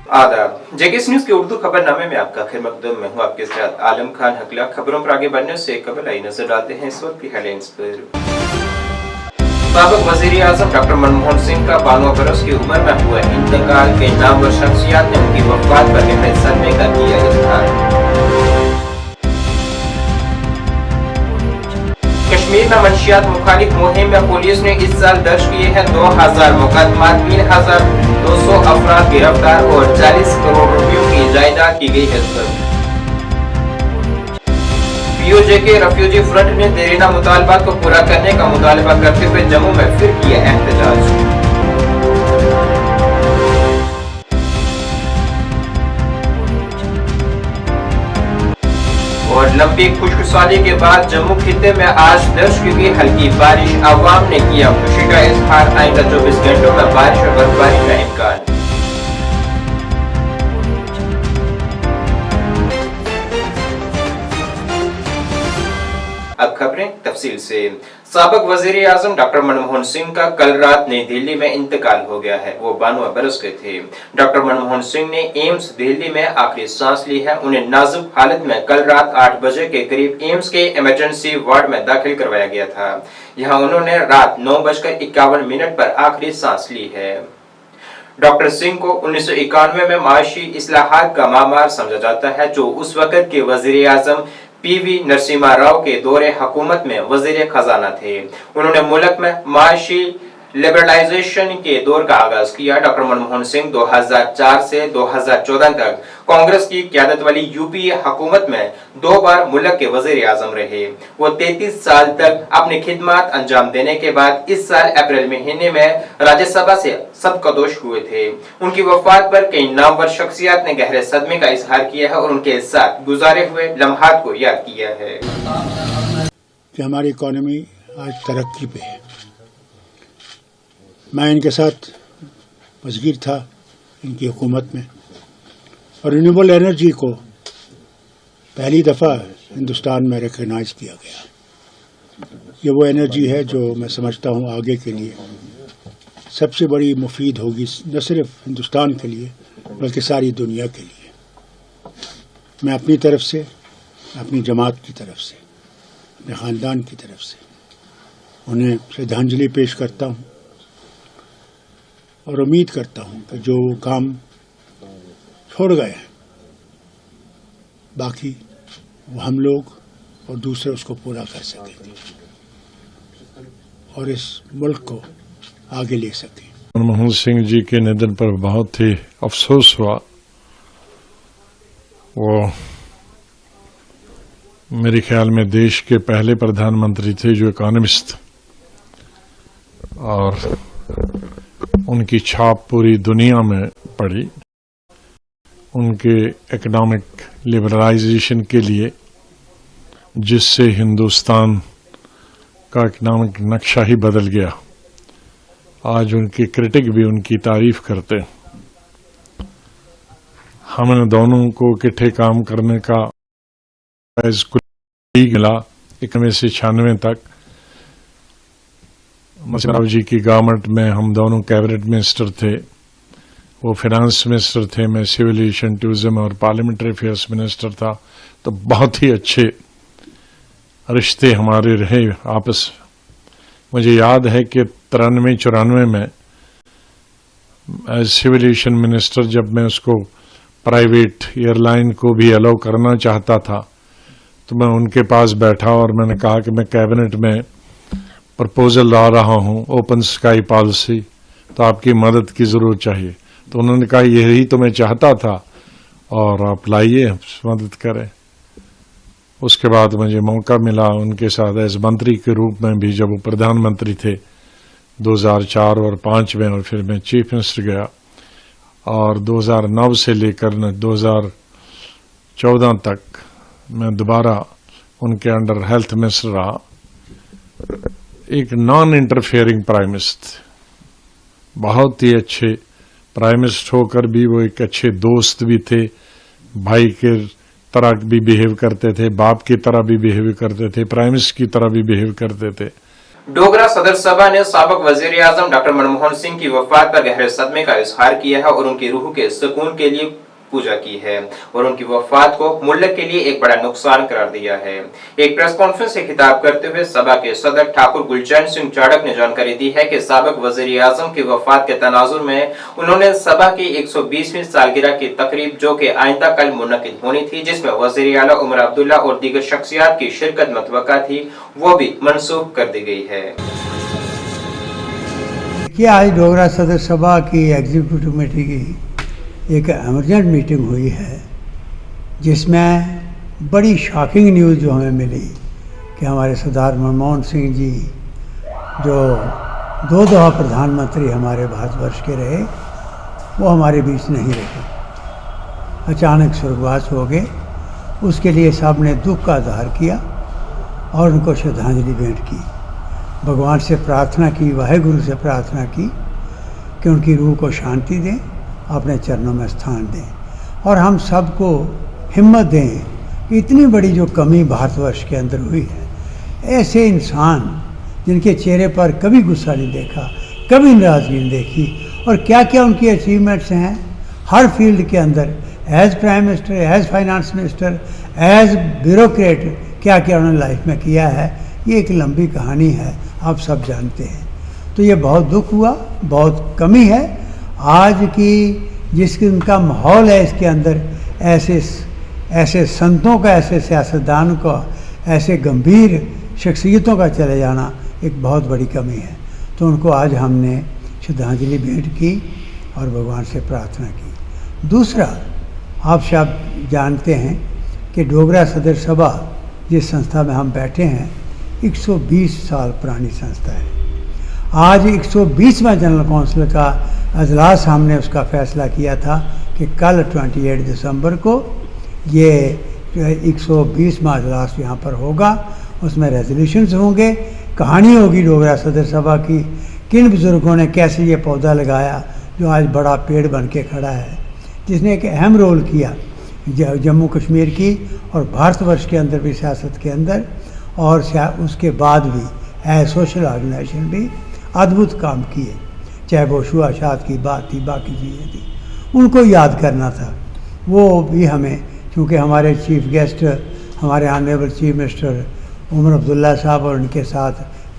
आदाब। JKS news के उर्दू खबरनामे में आपका खैर मकदम। मैं हूं आपके साथ आलम खान हकला। खबरों पर आगे बढ़ने से कबल आई नजर डालते हैं इस वक्त की हेडलाइंस पर। साबिक वजीर आजम डॉक्टर मनमोहन सिंह का 92 बरस की उम्र में हुआ इंतकाल के नामवर शख्सियत ने उनकी वफात पर गहरे सदमे का किया इजहार। कश्मीर में मंशियात मुखालिफ मुहिम में पुलिस ने इस साल दर्ज किए हैं 2000 मुकदमा, 3200 अफराद गिरफ्तार और 40 करोड़ रुपयों की जायदाद की गई है जब्त। पीओजे के रेफ्यूजी फ्रंट ने देरीना मुतालबात को पूरा करने का मुतालबा करते हुए जम्मू में फिर किया एहतजाज। और लंबी खुशखुशाली के बाद जम्मू खित्ते में आज दर्ज की गई हल्की बारिश। अवाम ने किया खुशी का इजहार। आइंदा 24 घंटों में बारिश और बर्फबारी का इम्कान। अब खबरें तफसील से। साबिक वजीर आजम डॉक्टर मनमोहन सिंह का कल रात नई दिल्ली में इंतकाल हो गया है। वो 92 बरस के थे। डॉक्टर मनमोहन सिंह ने एम्स दिल्ली में आखिरी सांस ली है। उन्हें नाजुक हालत में कल रात 8 बजे के करीब एम्स के इमरजेंसी वार्ड में दाखिल करवाया गया था। यहां उन्होंने रात 9:51 पर आखिरी सांस ली है। डॉक्टर सिंह को 1991 में माशी इस्लाहात का मामार समझा जाता है, जो उस वक्त के वजीर आजम पीवी नरसिम्हा राव के दौरे हुकूमत में वजीर खजाना थे। उन्होंने मुल्क में माशी लिबरलाइजेशन के दौर का आगाज किया। डॉक्टर मनमोहन सिंह 2004 से 2014 तक कांग्रेस की क़यादत वाली यूपीए हुकूमत में 2 बार मुल्क के वजीर आजम रहे। वो 33 साल तक अपनी खिदमत अंजाम देने के बाद इस साल अप्रैल महीने में राज्यसभा से सबकदोश हुए थे। उनकी वफात पर कई नामवर शख्सियत ने गहरे सदमे का इजहार किया है और उनके साथ गुजारे हुए लम्हात को याद किया है कि हमारी इकोनॉमी आज तरक्की पे है। मैं इनके साथ वज़ीर था इनकी हुकूमत में, और रिन्यूएबल एनर्जी को पहली दफ़ा हिंदुस्तान में रिकग्नाइज किया गया। ये वो एनर्जी है जो मैं समझता हूँ आगे के लिए सबसे बड़ी मुफीद होगी, न सिर्फ हिंदुस्तान के लिए बल्कि सारी दुनिया के लिए। मैं अपनी तरफ से, अपनी जमात की तरफ से, अपने ख़ानदान की तरफ से उन्हें श्रद्धांजलि पेश करता हूँ और उम्मीद करता हूँ कि जो काम छोड़ गए हैं बाकी वो हम लोग और दूसरे उसको पूरा कर सकेंगे और इस मुल्क को आगे ले सकें। मनमोहन सिंह जी के निधन पर बहुत ही अफसोस हुआ। वो मेरे ख्याल में देश के पहले प्रधानमंत्री थे जो इकोनॉमिस्ट, और उनकी छाप पूरी दुनिया में पड़ी। उनके इकोनॉमिक लिबरलाइजेशन के लिए, जिससे हिंदुस्तान का इकोनॉमिक नक्शा ही बदल गया। आज उनके क्रिटिक भी उनकी तारीफ करते। हमें दोनों को इकट्ठे काम करने का मिला 91 से 96 तक। राव जी की गवर्नमेंट में हम दोनों कैबिनेट मिनिस्टर थे। वो फाइनेंस मिनिस्टर थे, मैं सिविल एविएशन, टूरिज्म और पार्लियामेंट्री अफेयर्स मिनिस्टर था। तो बहुत ही अच्छे रिश्ते हमारे रहे आपस। मुझे याद है कि 93-94 में एज सिविल एविएशन मिनिस्टर जब मैं उसको प्राइवेट एयरलाइन को भी अलाउ करना चाहता था तो मैं उनके पास बैठा और मैंने कहा कि मैं कैबिनेट में प्रपोजल ला रहा हूं ओपन स्काई पॉलिसी, तो आपकी मदद की जरूरत चाहिए। तो उन्होंने कहा यही तो मैं चाहता था और आप लाइए, मदद करें। उसके बाद मुझे मौका मिला उनके साथ एज मंत्री के रूप में भी, जब वो प्रधानमंत्री थे 2004 और 2005 में, और फिर मैं चीफ मिनिस्टर गया। और 2009 से लेकर 2014 तक मैं दोबारा उनके अंडर हेल्थ मिनिस्टर रहा। एक नॉन इंटरफेयरिंग प्राइम मिनिस्टर, बहुत ही अच्छे प्राइम मिनिस्टर होकर भी वो एक अच्छे दोस्त भी थे, भाई के तरह भी बिहेव करते थे, बाप की तरह भी बिहेव करते थे, प्राइम मिनिस्टर की तरह भी बिहेव करते थे। डोगरा सदर सभा ने साबिक वजीर आजम डॉक्टर मनमोहन सिंह की वफात पर गहरे सदमे का इजहार किया है और उनकी रूह के सुकून के लिए पूजा की है और उनकी वफात को मुल्क के लिए एक बड़ा नुकसान करार दिया है। एक प्रेस कॉन्फ्रेंस से खिताब करते हुए सभा के सदर ठाकुर गुलचैन सिंह चाड़क ने जानकारी दी है कि साबिक वजीर आजम की वफात के तनाजुर में उन्होंने सभा की 120वीं सालगिरह की तकरीब जो कि आइंदा कल मुनक्किद होनी थी, जिसमें वजीर आला उमर अब्दुल्ला और दीगर शख्सियात की शिरकत मुतवक्का थी, वो भी मनसूख कर दी गई है। कि आज डोगरा सदर सभा की एग्जीक्यूटिव कमेटी की एक एमरजेंट मीटिंग हुई है, जिसमें बड़ी शॉकिंग न्यूज़ जो हमें मिली कि हमारे सरदार मनमोहन सिंह जी जो 2 दफ़ा प्रधानमंत्री हमारे भारतवर्ष के रहे, वो हमारे बीच नहीं रहे, अचानक स्वर्गवास हो गए। उसके लिए सब ने दुख का इजहार किया और उनको श्रद्धांजलि भेंट की। भगवान से प्रार्थना की, वाहेगुरु से प्रार्थना की कि उनकी रूह को शांति दें, अपने चरणों में स्थान दें और हम सबको हिम्मत दें कि इतनी बड़ी जो कमी भारतवर्ष के अंदर हुई है, ऐसे इंसान जिनके चेहरे पर कभी गुस्सा नहीं देखा, कभी नाराज़गी नहीं देखी, और क्या क्या उनकी अचीवमेंट्स हैं हर फील्ड के अंदर, as prime minister, as finance minister, as bureaucrat, क्या क्या उन्होंने लाइफ में किया है, ये एक लंबी कहानी है, आप सब जानते हैं। तो ये बहुत दुख हुआ, बहुत कमी है आज की जिसकी उनका माहौल है, इसके अंदर ऐसे संतों का, ऐसे सियासतदान का, ऐसे गंभीर शख्सियतों का चले जाना एक बहुत बड़ी कमी है। तो उनको आज हमने श्रद्धांजलि भेंट की और भगवान से प्रार्थना की। दूसरा, आप सब जानते हैं कि डोगरा सदर सभा जिस संस्था में हम बैठे हैं 120 साल पुरानी संस्था है। आज 120वां जनरल काउंसिल का अजलास हमने उसका फ़ैसला किया था कि कल 28 दिसंबर को ये 120वां अजलास यहाँ पर होगा, उसमें रेजोल्यूशंस होंगे, कहानी होगी डोगरा सदर सभा की, किन बुज़ुर्गों ने कैसे ये पौधा लगाया जो आज बड़ा पेड़ बन के खड़ा है, जिसने एक अहम रोल किया जम्मू कश्मीर की और भारतवर्ष के अंदर भी, सियासत के अंदर, और उसके बाद भी एज सोशल ऑर्गेनाइजेशन भी अद्भुत काम किए, चाहे वो शुआशात की बात थी, बाकी चीज़ें थी, उनको याद करना था। वो भी हमें, क्योंकि हमारे चीफ गेस्ट हमारे honourable chief minister Omar Abdullah sahab और उनके साथ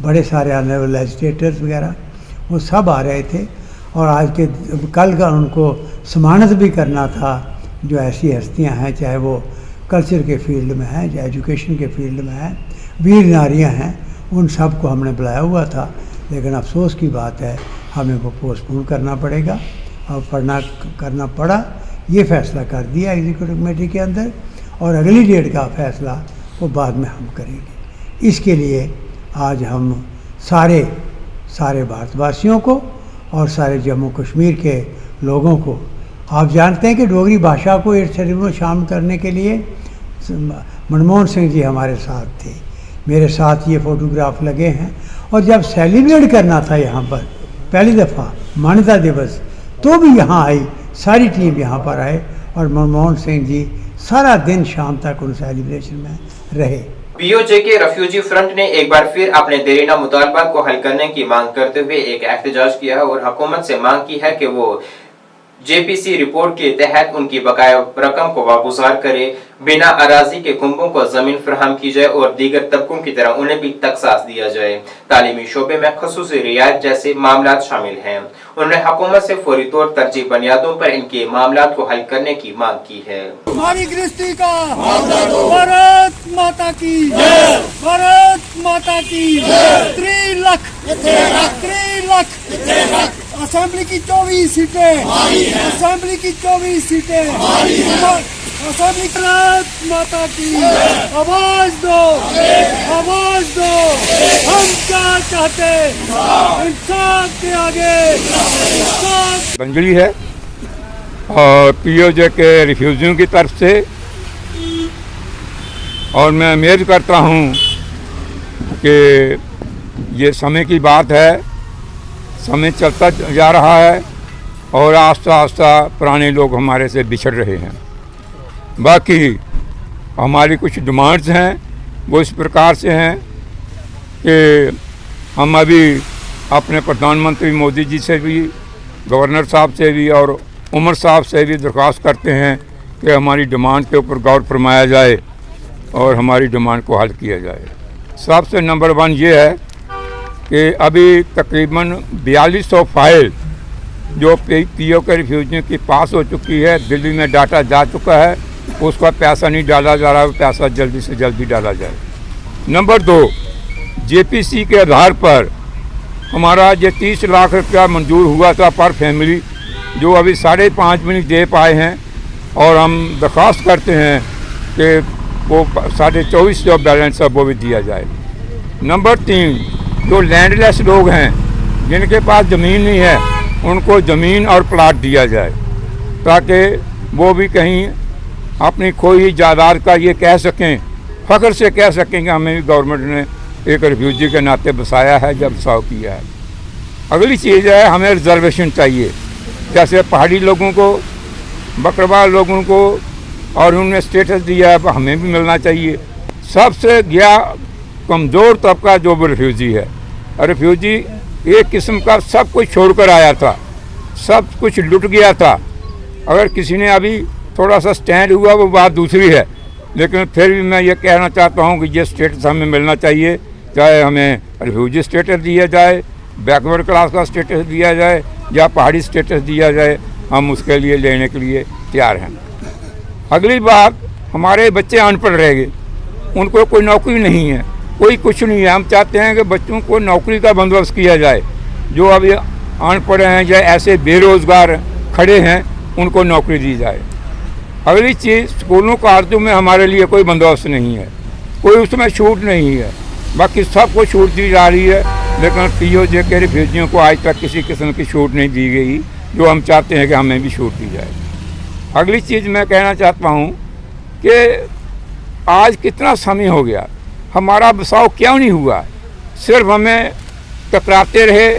बड़े सारे ऑनरेबल लेजिस्लेटर्स वगैरह वो सब आ रहे थे, और आज के कल का उनको सम्मानित भी करना था जो ऐसी हस्तियां हैं, चाहे वो कल्चर के फील्ड में हैं, चाहे एजुकेशन के फील्ड में हैं, वीर नारियां हैं, उन सब को हमने बुलाया हुआ था। लेकिन अफसोस की बात है हमें वो पोस्टपोन करना पड़ेगा और करना पड़ा। ये फ़ैसला कर दिया एग्जीक्यूटिव कमेटी के अंदर, और अगली डेट का फ़ैसला वो बाद में हम करेंगे। इसके लिए आज हम सारे भारतवासियों को और सारे जम्मू कश्मीर के लोगों को, आप जानते हैं कि डोगरी भाषा को 8 शेड्यूल में शामिल करने के लिए मनमोहन सिंह जी हमारे साथ थे, मेरे साथ ये फ़ोटोग्राफ लगे हैं। और जब सेलिब्रेट करना था यहाँ पर पहली दफ़ा मान्यता दिवस, तो भी यहाँ आई, सारी टीम यहाँ पर आए और मनमोहन सिंह जी सारा दिन शाम तक उन सेलिब्रेशन में रहे। पीओजे के रेफ्यूजी फ्रंट ने एक बार फिर अपने देरीना मुतालबा को हल करने की मांग करते हुए एक एहतजाज किया है और हुकूमत से मांग की है कि वो जेपीसी रिपोर्ट के तहत उनकी बकाया रकम को वागुजार करे, बिना अराजी के कुंभों को जमीन फराहम की जाए और दीगर तबकों की तरह उन्हें भी तखसास दिया जाए। तालीमी शोबे में खसूसी रियायत जैसे मामला शामिल हैं। उन्होंने हुकूमत से फौरी तौर तरजीह बुनियादों पर इनके मामला को हल करने की मांग की है। हमारी गृहस्थी का भारत माता की, भारत माता की, 3 लाख असेंबली की 24 सीटें, असेंबली की 24 सीटें, असेंबली भारत माता की, आवाज दो, आवाज दो, हम क्या चाहते, इंसाफ के आगे इंसाफ। श्रद्धांजलि है और पीओजे के रिफ्यूजियों की तरफ से, और मैं उम्मीद करता हूं कि ये समय की बात है, समय चलता जा रहा है और आस्ता आस्ता पुराने लोग हमारे से बिछड़ रहे हैं। बाकी हमारी कुछ डिमांड्स हैं, वो इस प्रकार से हैं कि हम अभी अपने प्रधानमंत्री मोदी जी से भी, गवर्नर साहब से भी और उमर साहब से भी दरख्वास्त करते हैं कि हमारी डिमांड के ऊपर गौर फरमाया जाए और हमारी डिमांड को हल किया जाए। सबसे नंबर 1 ये है कि अभी तकरीबन 4200 फाइल जो पीओ के रिफ्यूजियों की पास हो चुकी है, दिल्ली में डाटा जा चुका है, उसका पैसा नहीं डाला जा रहा, पैसा जल्दी से जल्दी डाला जाए। नंबर 2, जेपीसी के आधार पर हमारा ये 30 लाख रुपया मंजूर हुआ था पर फैमिली, जो अभी 5.5 भी नहीं दे पाए हैं, और हम दरख्वास्त करते हैं कि वो 24.5 जो बैलेंस है वो भी दिया जाए। नंबर 3, जो लैंडलेस लोग हैं जिनके पास ज़मीन नहीं है, उनको ज़मीन और प्लाट दिया जाए ताकि वो भी कहीं अपनी खोई जायदाद का ये कह सकें, फ़ख्र से कह सकें कि हमें भी गवर्नमेंट ने एक रिफ्यूजी के नाते बसाया है, जब बसाव किया है। अगली चीज़ है, हमें रिजर्वेशन चाहिए, जैसे पहाड़ी लोगों को, बकरवाल लोगों को, और उन्होंने स्टेटस दिया है, हमें भी मिलना चाहिए। सबसे गया कमज़ोर तबका जो भी रिफ्यूजी है, रिफ्यूजी एक किस्म का सब कुछ छोड़कर आया था, सब कुछ लुट गया था। अगर किसी ने अभी थोड़ा सा स्टैंड हुआ वो बात दूसरी है, लेकिन फिर भी मैं ये कहना चाहता हूँ कि ये स्टेटस हमें मिलना चाहिए, चाहे हमें रिफ्यूजी स्टेटस दिया जाए, बैकवर्ड क्लास का स्टेटस दिया जाए या पहाड़ी स्टेटस दिया जाए, हम उसके लिए लेने के लिए तैयार हैं। अगली बात, हमारे बच्चे अनपढ़ रह गए, उनको कोई नौकरी नहीं है, कोई कुछ नहीं है। हम चाहते हैं कि बच्चों को नौकरी का बंदोबस्त किया जाए, जो अभी अनपढ़ हैं या ऐसे बेरोज़गार खड़े हैं, उनको नौकरी दी जाए। अगली चीज़, स्कूलों कॉलेजों में हमारे लिए कोई बंदोबस्त नहीं है, कोई उसमें छूट नहीं है, बाकी सबको छूट दी जा रही है, लेकिन पीओजे के रिफ्यूजियों को आज तक किसी किस्म की छूट नहीं दी गई, जो हम चाहते हैं कि हमें भी छूट दी जाए। अगली चीज़ मैं कहना चाहता हूँ कि आज कितना समय हो गया, हमारा बसाव क्यों नहीं हुआ? सिर्फ हमें टकराते रहे,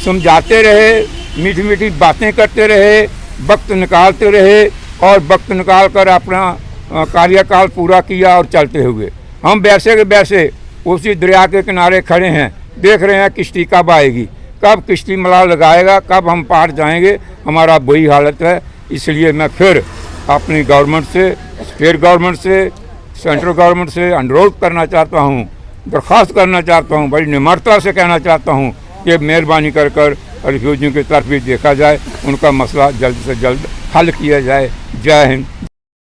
समझाते रहे, मीठी मीठी बातें करते रहे, वक्त निकालते रहे, और वक्त निकाल कर अपना कार्यकाल पूरा किया और चलते हुए हम वैसे के वैसे उसी दरिया के किनारे खड़े हैं, देख रहे हैं किश्ती कब आएगी, कब किश्ती मला लगाएगा, कब हम पार जाएंगे। हमारा वही हालत है। इसलिए मैं फिर अपनी गवर्नमेंट से, स्टेट गवर्नमेंट से, सेंट्रल गवर्नमेंट से अनुरोध करना चाहता हूँ, दरख्वास्त करना चाहता हूँ, बड़ी निम्रता से कहना चाहता हूँ कि मेहरबानी कर कर रिफ्यूजियों की तरफ भी देखा जाए, उनका मसला जल्द से जल्द हल किया जाए। जय हिंद।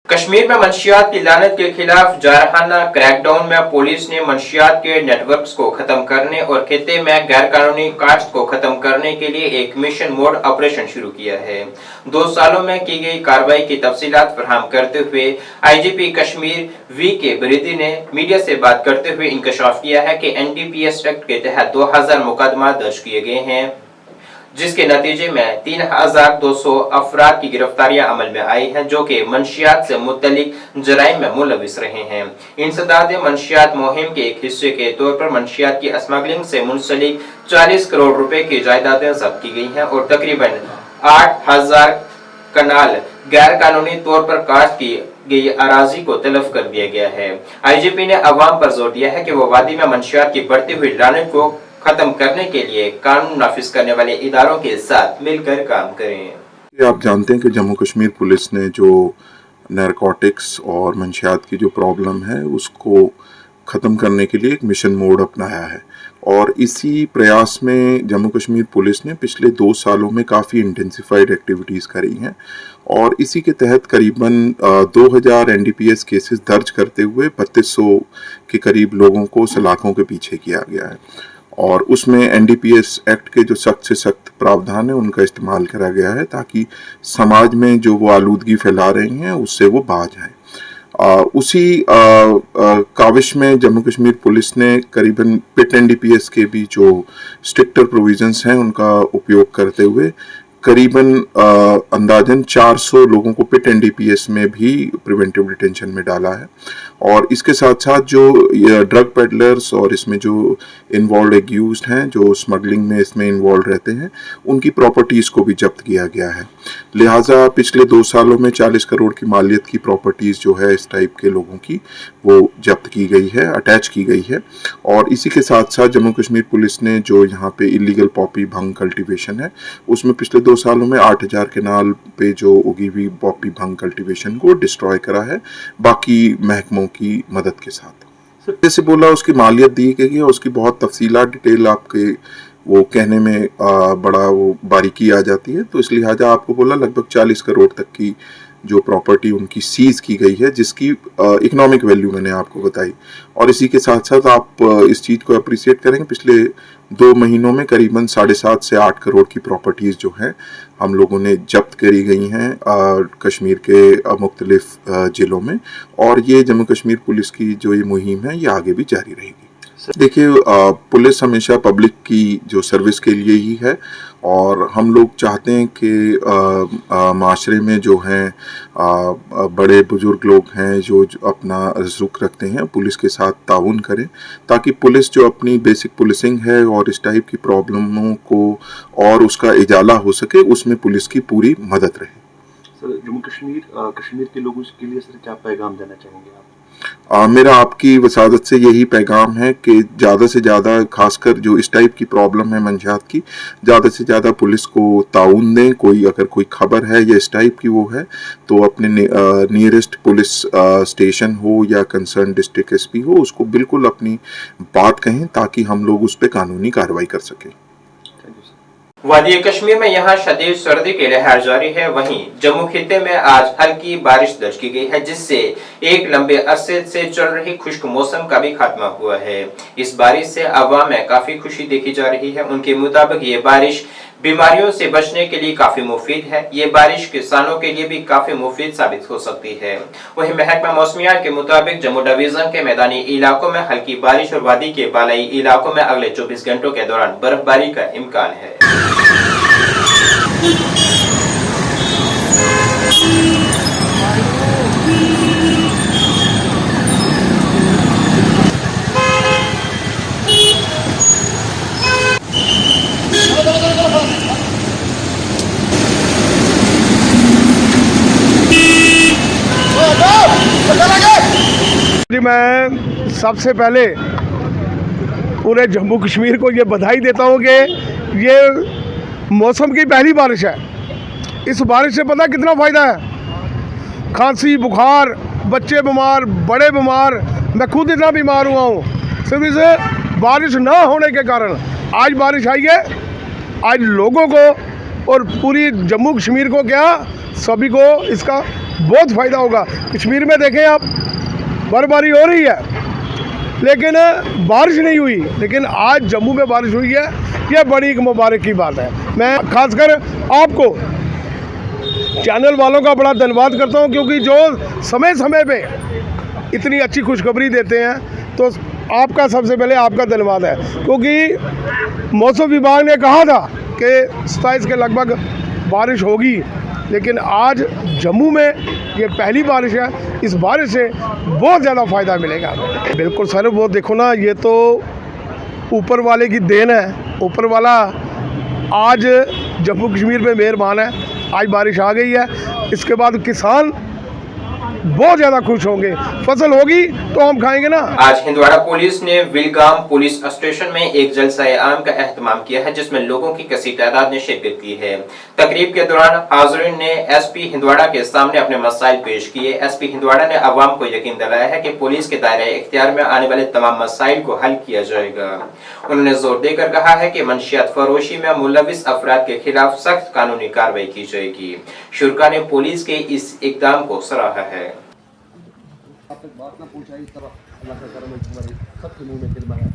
कश्मीर में मंशियात की लानत के खिलाफ जारहाना क्रैकडाउन में पुलिस ने मंशियात के नेटवर्क्स को खत्म करने और खित्ते में गैर कानूनी काश्त को खत्म करने के लिए एक मिशन मोड ऑपरेशन शुरू किया है। 2 सालों में की गई कार्रवाई की तफसीलात फराहम करते हुए आईजीपी कश्मीर वी.के. बरीदी ने मीडिया से बात करते हुए इंकशाफ किया है कि एनडीपीएस एक्ट के तहत 2000 मुकदमा दर्ज किए गए हैं, जिसके नतीजे में 3200 अफराद की गिरफ्तारियां अमल में आई हैं, जो कि मंशियात से मुत्तलिक जराइम में मुलविस रहे हैं। इंसदाद मंशियात मुहिम के एक हिस्से के तौर पर मंशियात की स्मगलिंग से मुंसलिक 40 करोड़ रुपए की जायदादें जब्त की गई हैं और तकरीबन 8000 कनाल गैर कानूनी तौर पर काश्त की गई अराजी को तलफ कर दिया गया है। आईजीपी ने अवाम पर जोर दिया है कि वो वादी में मंशियात की बढ़ती हुई लानत को खत्म करने के लिए कानून नाफिज करने वाले इदारों के साथ मिलकर काम करें। आप जानते हैं कि जम्मू कश्मीर पुलिस ने जो नारकोटिक्स और मंशियात की जो प्रॉब्लम है उसको ख़त्म करने के लिए एक मिशन मोड अपनाया है, और इसी प्रयास में जम्मू कश्मीर पुलिस ने पिछले 2 सालों में काफ़ी इंटेंसिफाइड एक्टिविटीज़ करी हैं, और इसी के तहत करीबन 2000 एनडीपीएस केसेस दर्ज करते हुए 3200 के करीब लोगों को सलाखों के पीछे किया गया है, और उसमें एनडीपीएस एक्ट के जो सख्त से सख्त प्रावधान है उनका इस्तेमाल करा गया है ताकि समाज में जो वो आलूदगी फैला रही हैं उससे वो बाज आए। उसी काविश में जम्मू कश्मीर पुलिस ने करीबन पिट एनडीपीएस के भी जो स्ट्रिक्टर प्रोविजंस हैं उनका उपयोग करते हुए करीबन अंदाजन 400 लोगों को पिट एनडीपीएस में भी प्रिवेंटिव डिटेंशन में डाला है, और इसके साथ साथ जो ड्रग पेडलर्स और इसमें जो इन्वॉल्व एक्यूज्ड हैं, जो स्मगलिंग में इसमें इन्वॉल्व रहते हैं, उनकी प्रॉपर्टीज़ को भी जब्त किया गया है। लिहाजा पिछले 2 सालों में 40 करोड़ की मालियत की प्रॉपर्टीज़ जो है इस टाइप के लोगों की वो जब्त की गई है, अटैच की गई है। और इसी के साथ साथ जम्मू कश्मीर पुलिस ने जो यहाँ पे इलीगल पॉपी भंग कल्टीवेशन है उसमें पिछले 2 सालों में 8000 केनाल पे जो उगी हुई पॉपी भंग कल्टीवेशन को डिस्ट्रॉय करा है, बाकी महकमों की मदद के साथ। जैसे बोला उसकी मालियत दी गई है, उसकी बहुत तफसीलात डिटेल आपके वो कहने में बड़ा वो बारीकी आ जाती है, तो इस लिहाजा आपको बोला लगभग 40 करोड़ तक की जो प्रॉपर्टी उनकी सीज की गई है, जिसकी इकोनॉमिक वैल्यू मैंने आपको बताई। और इसी के साथ साथ आप इस चीज़ को अप्रिसिएट करेंगे, पिछले 2 महीनों में करीबन 7.5 से 8 करोड़ की प्रॉपर्टीज़ जो हैं हम लोगों ने जब्त करी गई हैं कश्मीर के मुख्तलिफ ज़िलों में, और ये जम्मू कश्मीर पुलिस की जो ये मुहिम है ये आगे भी जारी रहेगी। देखिए पुलिस हमेशा पब्लिक की जो सर्विस के लिए ही है, और हम लोग चाहते हैं कि माशरे में जो हैं बड़े बुजुर्ग लोग हैं जो अपना रुख रखते हैं पुलिस के साथ ताउन करें, ताकि पुलिस जो अपनी बेसिक पुलिसिंग है और इस टाइप की प्रॉब्लमों को और उसका इजाला हो सके, उसमें पुलिस की पूरी मदद रहे। सर जम्मू कश्मीर के लोगों के लिए सर क्या पैगाम देना चाहेंगे आप? मेरा आपकी वसादत से यही पैगाम है कि ज़्यादा से ज़्यादा, खासकर जो इस टाइप की प्रॉब्लम है मंशियात की, ज़्यादा से ज़्यादा पुलिस को ताउन दें। अगर कोई खबर है या इस टाइप की वो है तो अपने नियरेस्ट पुलिस स्टेशन हो या कंसर्न डिस्ट्रिक्ट एसपी हो, उसको बिल्कुल अपनी बात कहें ताकि हम लोग उस पर कानूनी कार्रवाई कर सकें। वादी कश्मीर में यहाँ शदीद सर्दी की लहर जारी है। वहीं जम्मू खित्ते में आज हल्की बारिश दर्ज की गई है, जिससे एक लंबे अरसे से चल रही खुश्क मौसम का भी खात्मा हुआ है। इस बारिश से अवाम में काफी खुशी देखी जा रही है। उनके मुताबिक ये बारिश बीमारियों से बचने के लिए काफी मुफीद है। ये बारिश किसानों के लिए भी काफी मुफीद साबित हो सकती है। वहीं महकमा मौसमियात के मुताबिक जम्मू डिवीजन के मैदानी इलाकों में हल्की बारिश और वादी के बालाई इलाकों में अगले 24 घंटों के दौरान बर्फबारी का इम्कान है। मैं सबसे पहले पूरे जम्मू कश्मीर को ये बधाई देता हूँ कि ये मौसम की पहली बारिश है। इस बारिश से पता कितना फ़ायदा है। खांसी, बुखार, बच्चे बीमार, बड़े बीमार, मैं खुद इतना बीमार हुआ हूँ सिर्फ इस बारिश ना होने के कारण। आज बारिश आई है, आज लोगों को और पूरी जम्मू कश्मीर को क्या सभी को इसका बहुत फ़ायदा होगा। कश्मीर में देखें आप, बर्फबारी हो रही है लेकिन बारिश नहीं हुई, लेकिन आज जम्मू में बारिश हुई है। यह बड़ी एक मुबारक की बात है। मैं खासकर आपको चैनल वालों का बड़ा धन्यवाद करता हूं, क्योंकि जो समय समय पे इतनी अच्छी खुशखबरी देते हैं, तो आपका सबसे पहले आपका धन्यवाद है। क्योंकि मौसम विभाग ने कहा था कि 27 के लगभग बारिश होगी, लेकिन आज जम्मू में ये पहली बारिश है। इस बारिश से बहुत ज़्यादा फ़ायदा मिलेगा। बिल्कुल सर, वो देखो ना, ये तो ऊपर वाले की देन है। ऊपर वाला आज जम्मू कश्मीर में मेहरबान है। आज बारिश आ गई है, इसके बाद किसान बहुत ज़्यादा खुश होंगे। फसल होगी तो हम खाएंगे ना। आज हिंदवाड़ा पुलिस ने विलगाम पुलिस स्टेशन में एक जलसाए आम का एहतमाम किया है, जिसमें लोगों की कसी तादाद ने शिरकत की है। तकरीब के दौरान हाज़रीन ने एसपी हिंदवाड़ा के सामने अपने मसाइल पेश किए। एसपी हिंदवाड़ा ने अवाम को यकीन दिलाया है कि पुलिस के दायरे इख्तियार में आने वाले तमाम मसाइल को हल किया जाएगा। उन्होंने जोर देकर कहा है कि मंशियात फरोशी में मुलविस अफराद के खिलाफ सख्त कानूनी कार्रवाई की जाएगी। शुरा ने पुलिस के इस इकदाम को सराहा है। आप तक बात ना पहुंचाई, इस तरह अल्लाह का करम है, तुम्हारे सबके मुंह में कलमा है।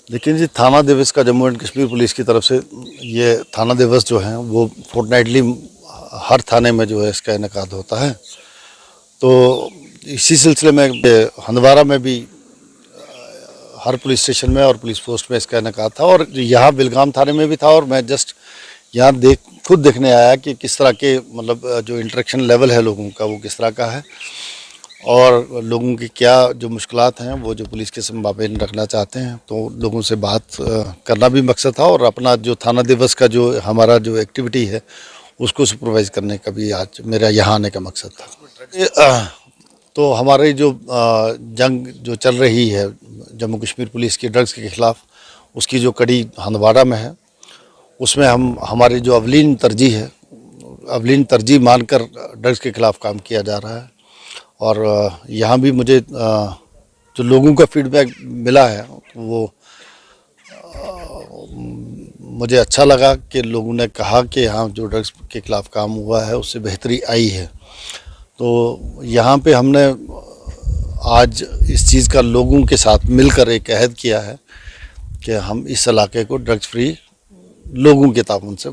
लेकिन जी थाना दिवस का जम्मू एंड कश्मीर पुलिस की तरफ से ये थाना दिवस जो है वो फोर्टनाइटली हर थाने में जो है इसका इनेकाद होता है। तो इसी सिलसिले में हंदवारा में भी हर पुलिस स्टेशन में और पुलिस पोस्ट में इसका इनेकाद था, और यहाँ बिलगाम थाने में भी था। और मैं जस्ट यहाँ खुद देखने आया कि किस तरह के मतलब जो इंटरेक्शन लेवल है लोगों का वो किस तरह का है, और लोगों की क्या जो मुश्किलात हैं वो जो पुलिस के संभावना रखना चाहते हैं। तो लोगों से बात करना भी मकसद था, और अपना जो थाना दिवस का जो हमारा जो एक्टिविटी है उसको सुपरवाइज करने का भी आज मेरा यहाँ आने का मकसद था। तो हमारी जो जंग जो चल रही है जम्मू कश्मीर पुलिस की ड्रग्स के खिलाफ, उसकी जो कड़ी हंदवाड़ा में है, उसमें हमारी जो अवलीन तरजीह मानकर ड्रग्स के खिलाफ काम किया जा रहा है। और यहाँ भी मुझे जो लोगों का फीडबैक मिला है वो मुझे अच्छा लगा कि लोगों ने कहा कि हाँ जो ड्रग्स के खिलाफ काम हुआ है उससे बेहतरी आई है। तो यहाँ पे हमने आज इस चीज़ का लोगों के साथ मिलकर एक अहद किया है कि हम इस इलाके को ड्रग्स फ्री लोगों के ताउन से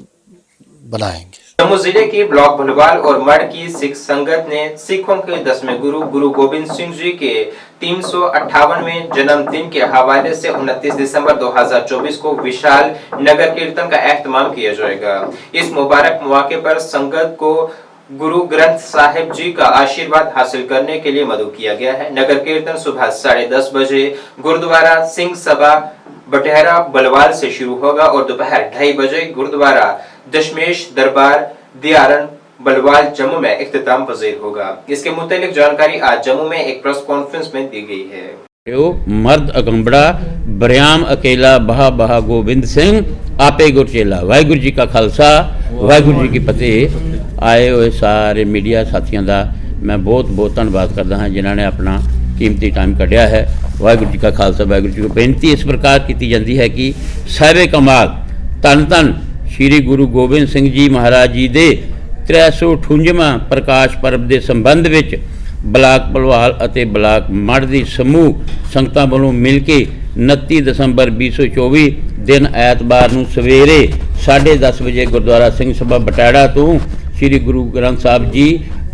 बनाएंगे। जम्मू जिले की ब्लॉक भुलवाल और मढ़ की सिख संगत ने सिखों के 10वें गुरु गोविंद सिंह जी के 358वें जन्मदिन के हवाले से 29 दिसंबर 2024 को विशाल नगर कीर्तन का एहतमाम किया जाएगा। इस मुबारक मौके पर संगत को गुरु ग्रंथ साहिब जी का आशीर्वाद हासिल करने के लिए मदऊ किया गया है। नगर कीर्तन सुबह 10:30 बजे गुरुद्वारा सिंह सभा बटेहरा बलवाल से शुरू होगा और दोपहर 2:30 बजे गुरुद्वारा दशमेश दरबार दियारन बलवाल जम्मू में इख्तिताम पजीर होगा। इसके मुतालिक जानकारी आज जम्मू में एक प्रेस कॉन्फ्रेंस में दी गई है। मर्द अगंबड़ा बरियाम अकेला बहा बहा गोविंद सिंह आपे गुरचेला। वाहिगुरू जी का खालसा वाहिगुरू जी की फतेह। आए हुए सारे मीडिया साथियों का मैं बहुत बहुत धन्यवाद करता हाँ जिन्होंने अपना कीमती टाइम कढ़िया है। वाहिगुरू जी का खालसा वाहिगुरू जी को बेनती इस प्रकार की जाती है कि साहिब कमाल धन धन श्री गुरु गोबिंद सिंह जी महाराज जी के 358वां प्रकाश पर्व के संबंध में ब्लाक भलवाल और ब्लाक मढ़ की समूह संगतां वालों मिल के 29 दिसंबर 2024 दिन ऐतबार नूं सवेरे 10:30 बजे गुरुद्वारा सिंह सभा बटैड़ा तो श्री गुरु ग्रंथ साहिब जी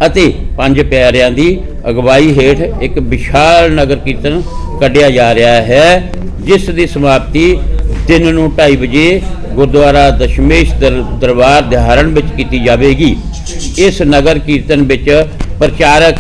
ਅਤੇ ਪੰਜ ਪਿਆਰਿਆਂ ਦੀ ਅਗਵਾਈ ਹੇਠ ਇੱਕ ਵਿਸ਼ਾਲ ਨਗਰ ਕੀਰਤਨ ਕੱਢਿਆ ਜਾ ਰਿਹਾ ਹੈ, ਜਿਸ ਦੀ ਸਮਾਪਤੀ ਦਿਨ ਨੂੰ 2:30 ਵਜੇ ਗੁਰਦੁਆਰਾ ਦਸ਼ਮੇਸ਼ ਦਰਬਾਰ ਦਿਹਾਰਨ ਵਿੱਚ ਕੀਤੀ ਜਾਵੇਗੀ। ਇਸ ਨਗਰ ਕੀਰਤਨ ਵਿੱਚ ਪ੍ਰਚਾਰਕ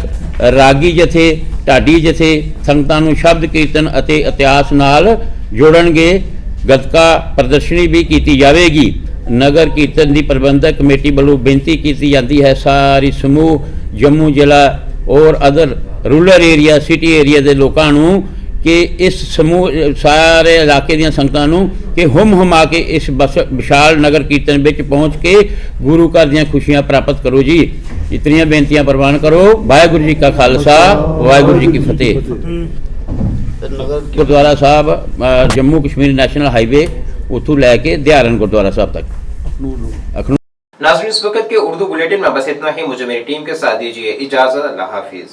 ਰਾਗੀ ਜਥੇ ਢਾਡੀ ਜਥੇ ਸੰਗਤਾਂ ਨੂੰ ਸ਼ਬਦ ਕੀਰਤਨ ਅਤੇ ਇਤਿਹਾਸ ਨਾਲ ਜੋੜਨਗੇ। ਗੱਤਕਾ ਪ੍ਰਦਰਸ਼ਨੀ भी की जाएगी। नगर कीर्तन की प्रबंधक कमेटी वालों बेनती की जाती है सारी समूह जम्मू जिला और other rural area city area के लोगों कि इस समूह सारे इलाके दी संगतां कि हुम हुमा के इस विशाल नगर कीर्तन में पहुँच के गुरु घर दी खुशियां प्राप्त करो जी। इतनी बेनतियां प्रवान करो। वाहिगुरू जी का खालसा वाहिगुरू जी की फतेह। गुरुद्वारा साहब जम्मू कश्मीर नेशनल हाईवे उतों लैके दियारन गुरुद्वारा साहब तक। नाज़रीन इस वक्त के उर्दू बुलेटिन में बस इतना ही। मुझे मेरी टीम के साथ दीजिए इजाजत। अल्लाह हाफिज।